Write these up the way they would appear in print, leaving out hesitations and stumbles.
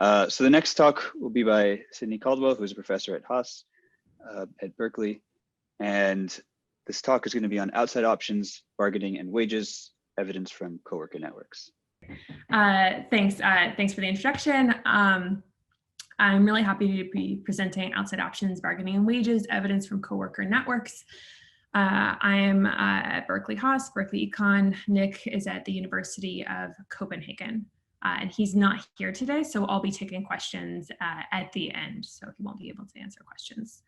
So the next talk will be by Sydnee Caldwell, who's a professor at Haas at Berkeley. And this talk is going to be on outside options, bargaining, and wages, evidence from coworker networks. Thanks for the introduction. I'm really happy to be presenting outside options, bargaining, and wages, evidence from coworker networks. I'm at Berkeley Haas, Berkeley Econ. Nick is at the University of Copenhagen. And he's not here today, so I'll be taking questions at the end. So he won't be able to answer questions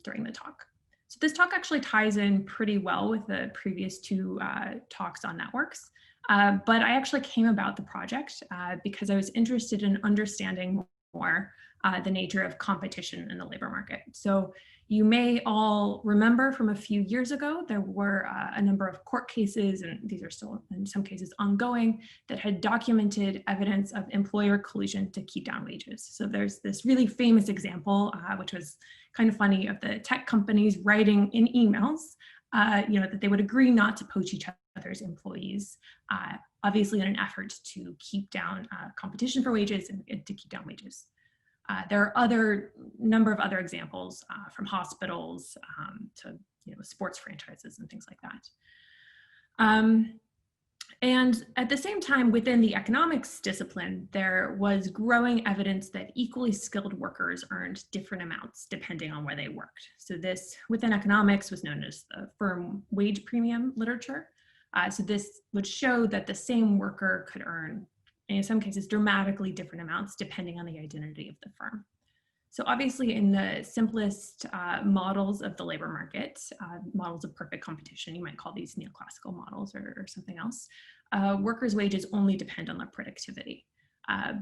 during the talk. So this talk actually ties in pretty well with the previous two talks on networks. But I actually came about the project because I was interested in understanding more the nature of competition in the labor market. So you may all remember from a few years ago, there were a number of court cases, and these are still in some cases ongoing, that had documented evidence of employer collusion to keep down wages. So there's this really famous example, which was kind of funny, of the tech companies writing in emails, that they would agree not to poach each other's employees, obviously in an effort to keep down competition for wages and to keep down wages. There are a number of other examples from hospitals to sports franchises and things like that. And at the same time, within the economics discipline, there was growing evidence that equally skilled workers earned different amounts depending on where they worked. So this, within economics, was known as the firm wage premium literature. So this would show that the same worker could earn, in some cases, dramatically different amounts depending on the identity of the firm. So obviously in the simplest models of the labor market, models of perfect competition, you might call these neoclassical models or something else, workers' wages only depend on their productivity.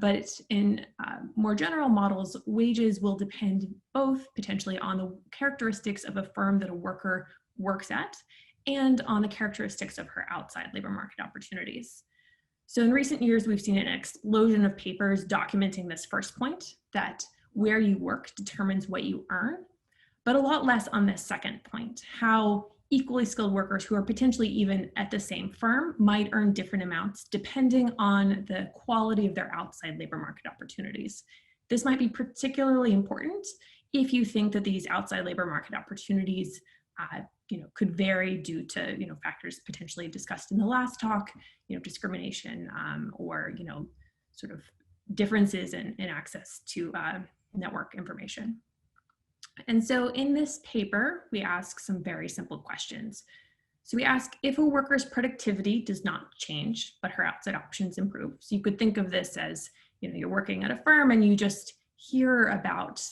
But in more general models, wages will depend both potentially on the characteristics of a firm that a worker works at and on the characteristics of her outside labor market opportunities. So in recent years, we've seen an explosion of papers documenting this first point, that where you work determines what you earn, but a lot less on this second point, how equally skilled workers who are potentially even at the same firm might earn different amounts depending on the quality of their outside labor market opportunities. This might be particularly important if you think that these outside labor market opportunities could vary due to factors potentially discussed in the last talk, discrimination or sort of differences in access to network information. And so in this paper, we ask some very simple questions. So we ask, if a worker's productivity does not change, but her outside options improve. So you could think of this as, you're working at a firm and you just hear about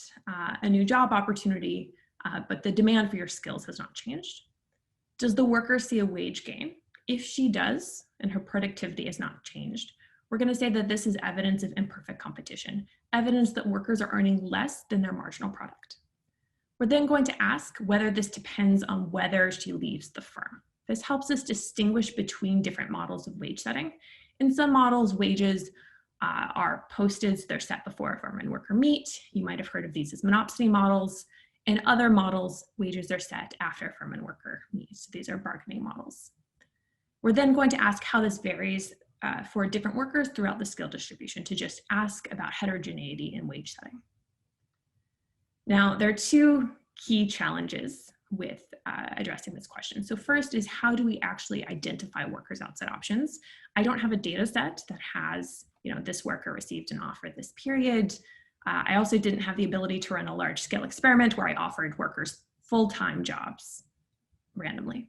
a new job opportunity, but the demand for your skills has not changed. Does the worker see a wage gain? If she does, and her productivity has not changed, we're going to say that this is evidence of imperfect competition, evidence that workers are earning less than their marginal product. We're then going to ask whether this depends on whether she leaves the firm. This helps us distinguish between different models of wage setting. In some models, wages are posted, so they're set before a firm and worker meet. You might have heard of these as monopsony models. In other models, wages are set after a firm and worker meet. So these are bargaining models. We're then going to ask how this varies for different workers throughout the skill distribution, to just ask about heterogeneity in wage setting. Now, there are two key challenges with addressing this question. So first is, how do we actually identify workers' outside options? I don't have a data set that has, this worker received an offer this period. I also didn't have the ability to run a large scale experiment where I offered workers full-time jobs randomly.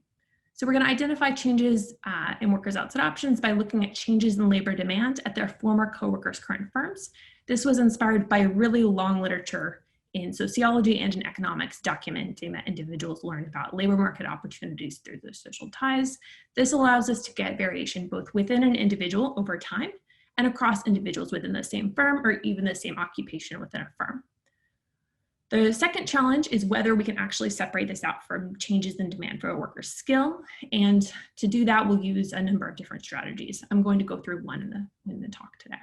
So we're going to identify changes in workers' outside options by looking at changes in labor demand at their former coworkers' current firms. This was inspired by really long literature in sociology and in economics documenting that individuals learn about labor market opportunities through their social ties. This allows us to get variation both within an individual over time and across individuals within the same firm or even the same occupation within a firm. The second challenge is whether we can actually separate this out from changes in demand for a worker's skill. And to do that, we'll use a number of different strategies. I'm going to go through one in the talk today.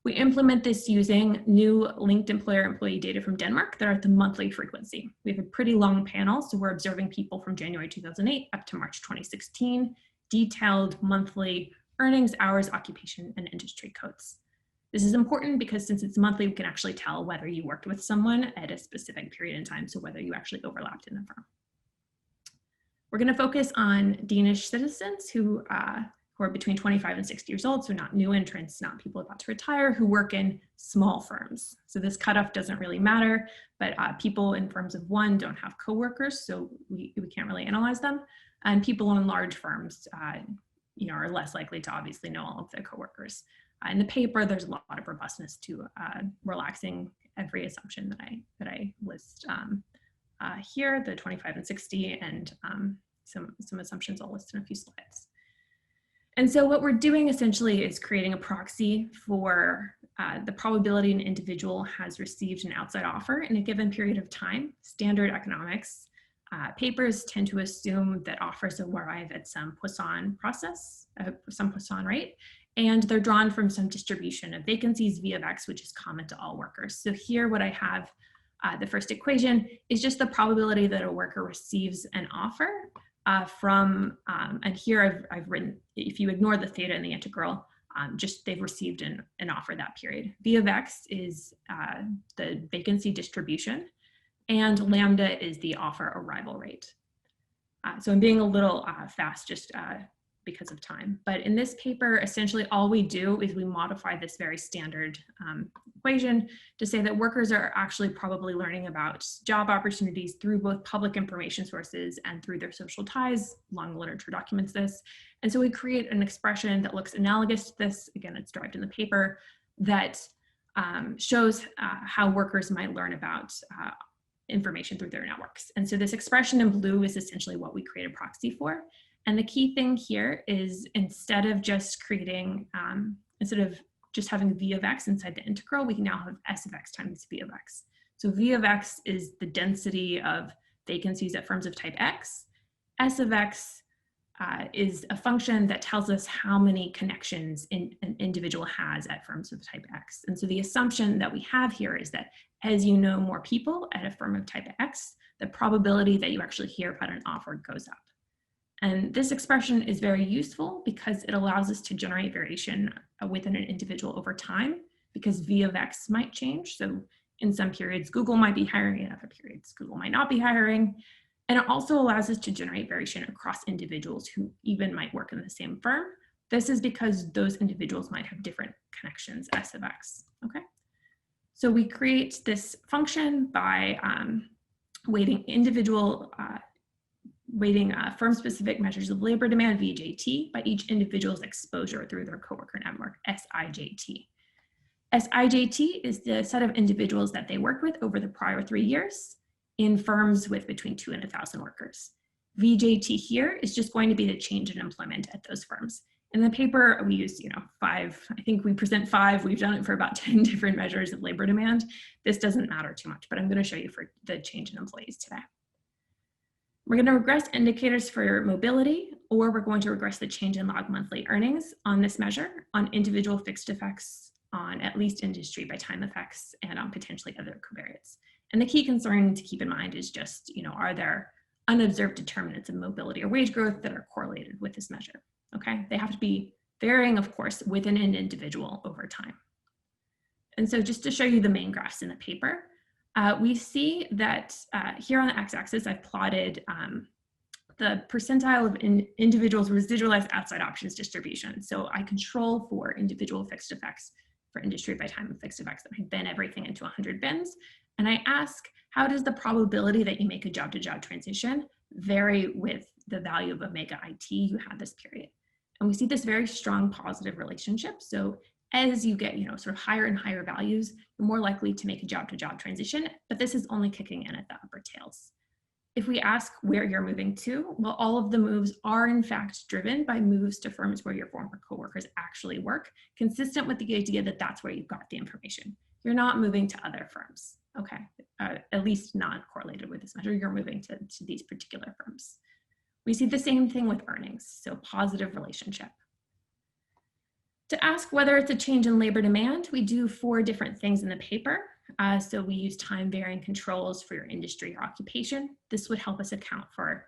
We implement this using new linked employer-employee data from Denmark that are at the monthly frequency. We have a pretty long panel, so we're observing people from January 2008 up to March 2016, detailed monthly earnings, hours, occupation, and industry codes. This is important because since it's monthly, we can actually tell whether you worked with someone at a specific period in time, so whether you actually overlapped in the firm. We're going to focus on Danish citizens who are between 25 and 60 years old, so not new entrants, not people about to retire, who work in small firms. So this cutoff doesn't really matter, but people in firms of one don't have coworkers, so we can't really analyze them. And people in large firms are less likely to obviously know all of their coworkers. In the paper, there's a lot of robustness to relaxing every assumption that I list here, the 25 and 60, and some assumptions I'll list in a few slides. And so what we're doing essentially is creating a proxy for the probability an individual has received an outside offer in a given period of time. Standard economics papers tend to assume that offers arrive at some Poisson process, some Poisson rate, and they're drawn from some distribution of vacancies V of X, which is common to all workers. So here what I have, the first equation is just the probability that a worker receives an offer and here I've written, if you ignore the theta in the integral, just they've received an offer that period. V of X is the vacancy distribution, and lambda is the offer arrival rate. So I'm being a little fast just because of time, but in this paper, essentially all we do is we modify this very standard equation to say that workers are actually probably learning about job opportunities through both public information sources and through their social ties. Long literature documents this. And so we create an expression that looks analogous to this. Again, it's derived in the paper, that shows how workers might learn about information through their networks. And so this expression in blue is essentially what we create a proxy for. And the key thing here is instead of just creating, instead of just having V of X inside the integral, we can now have S of X times V of X. So V of X is the density of vacancies at firms of type X. S of X is a function that tells us how many connections an individual has at firms of type X. And so the assumption that we have here is that as you know more people at a firm of type X, the probability that you actually hear about an offer goes up. And this expression is very useful because it allows us to generate variation within an individual over time, because V of X might change. So in some periods, Google might be hiring, in other periods, Google might not be hiring. And it also allows us to generate variation across individuals who even might work in the same firm. This is because those individuals might have different connections, S of X, okay? So we create this function by weighting firm-specific measures of labor demand, VJT, by each individual's exposure through their coworker network, SIJT. SIJT is the set of individuals that they worked with over the prior 3 years in firms with between 2 and 1,000 workers. VJT here is just going to be the change in employment at those firms. In the paper, we use 5, I think we present 5, we've done it for about 10 different measures of labor demand. This doesn't matter too much, but I'm going to show you for the change in employees today. We're going to regress indicators for mobility, or we're going to regress the change in log monthly earnings on this measure, on individual fixed effects, on at least industry by time effects, and on potentially other covariates. And the key concern to keep in mind is just, are there unobserved determinants of mobility or wage growth that are correlated with this measure? Okay, they have to be varying, of course, within an individual over time. And so just to show you the main graphs in the paper, we see that here on the x-axis, I've plotted the percentile of individuals' residualized outside options distribution. So I control for individual fixed effects for industry by time of fixed effects. I bin everything into 100 bins. And I ask, how does the probability that you make a job-to-job transition vary with the value of omega IT you had this period? And we see this very strong positive relationship. So as you get, sort of higher and higher values, you're more likely to make a job-to-job transition, but this is only kicking in at the upper tails. If we ask where you're moving to, well, all of the moves are in fact driven by moves to firms where your former coworkers actually work, consistent with the idea that that's where you've got the information. You're not moving to other firms, okay? At least not correlated with this measure, you're moving to these particular firms. We see the same thing with earnings, so positive relationship. To ask whether it's a change in labor demand, we do 4 different things in the paper. So we use time varying controls for your industry or occupation. This would help us account for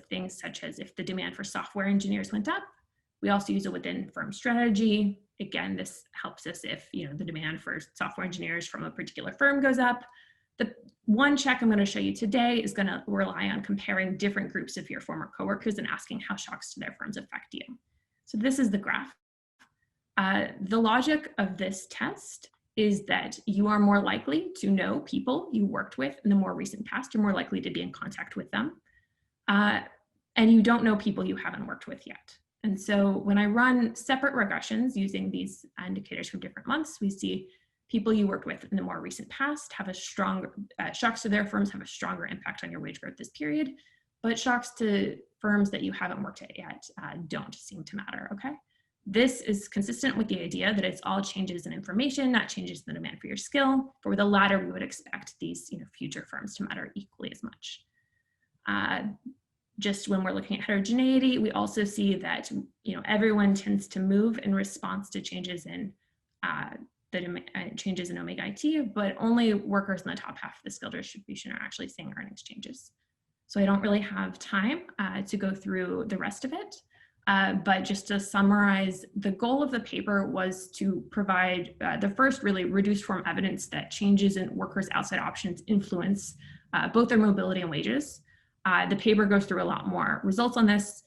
things such as if the demand for software engineers went up. We also use it within firm strategy again, this helps us if, the demand for software engineers from a particular firm goes up. The one check I'm going to show you today is going to rely on comparing different groups of your former coworkers and asking how shocks to their firms affect you. So this is the graph. The logic of this test is that you are more likely to know people you worked with in the more recent past. You're more likely to be in contact with them. And you don't know people you haven't worked with yet. And so when I run separate regressions using these indicators from different months, we see people you worked with in the more recent past have a stronger, shocks to their firms have a stronger impact on your wage growth this period, but shocks to firms that you haven't worked at yet don't seem to matter, okay? This is consistent with the idea that it's all changes in information, not changes in the demand for your skill. For the latter, we would expect these future firms to matter equally as much. Just when we're looking at heterogeneity, we also see that everyone tends to move in response to changes in changes in omega IT, but only workers in the top half of the skill distribution are actually seeing earnings changes. So I don't really have time to go through the rest of it. But just to summarize, the goal of the paper was to provide the first really reduced form evidence that changes in workers' outside options influence both their mobility and wages. The paper goes through a lot more results on this.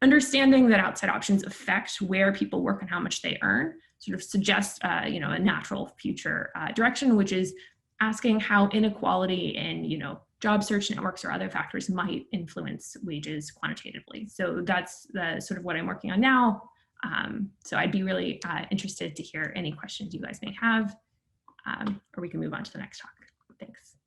Understanding that outside options affect where people work and how much they earn sort of suggests a natural future direction, which is asking how inequality in job search networks or other factors might influence wages quantitatively. So that's sort of what I'm working on now. So I'd be really interested to hear any questions you guys may have, or we can move on to the next talk. Thanks.